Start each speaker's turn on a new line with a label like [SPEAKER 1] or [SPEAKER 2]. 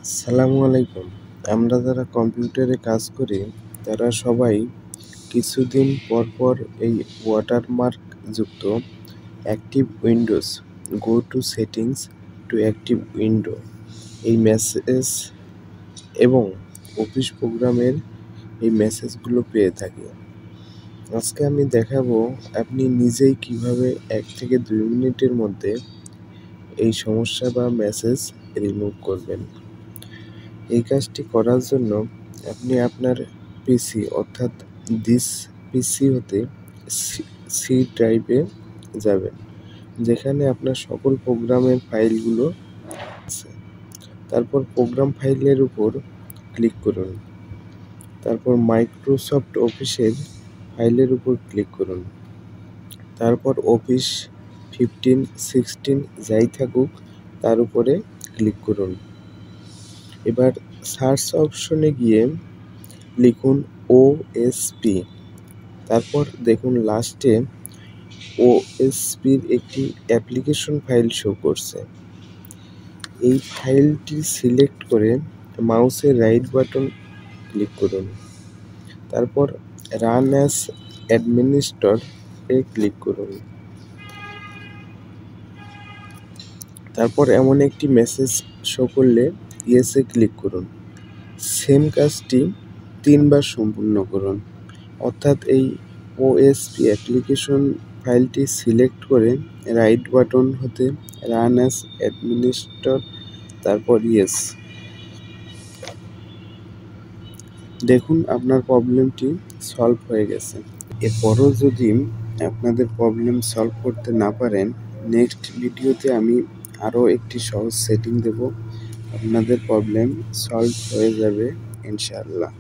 [SPEAKER 1] আসসালামু আলাইকুম। আমরা যারা কম্পিউটারে কাজ করি তারা সবাই কিছুদিন পর পর এই ওয়াটারমার্ক যুক্ত active windows go to settings to active window এই মেসেজ এবং অফিস প্রোগ্রামের এই মেসেজগুলো পেয়ে থাকি। আজকে আমি দেখাবো আপনি নিজেই কিভাবে 1 থেকে 2 মিনিটের মধ্যে এই সমস্যা বা মেসেজ রিমুভ করবেন। এই কাজটি করার জন্য আপনি আপনার পিসি অর্থাৎ দিস পিসি হতে সি ড্রাইভে যাবেন, যেখানে আপনার সকল প্রোগ্রামের ফাইলগুলো আছে। তারপর প্রোগ্রাম ফাইলের উপর ক্লিক করুন। তারপর মাইক্রোসফট অফিসের ফাইলের উপর ক্লিক করুন। তারপর অফিস 15, 16 যাই থাকুক তার উপরে ক্লিক করুন। এবার সার্চ অপশনে গিয়ে লিখুন ওএসপি। তারপর দেখুন লাস্টে ওএসপির একটি অ্যাপ্লিকেশন ফাইল শো করছে। এই ফাইলটি সিলেক্ট করে মাউসের রাইট বাটন ক্লিক করুন। তারপর রান অ্যাজ অ্যাডমিনিস্ট্রেটর এ ক্লিক করুন। তারপর এমন একটি মেসেজ শো করলে ইয়েসে ক্লিক করুন। সেম কাজটি 3 বার সম্পূর্ণ করুন, অর্থাৎ এই ওএসপি অ্যাপ্লিকেশন ফাইলটি সিলেক্ট করে রাইট বাটন হতে রান অ্যাজ অ্যাডমিনিস্ট্রেটর, তারপর ইয়েস। দেখুন আপনার প্রবলেমটি সলভ হয়ে গেছে। এরপরও যদি আপনাদের প্রবলেম সলভ করতে না পারেন, নেক্সট ভিডিওতে আমি আরও একটি সহজ সেটিং দেব, আপনাদের প্রবলেম সলভ হয়ে যাবে ইনশাআল্লাহ।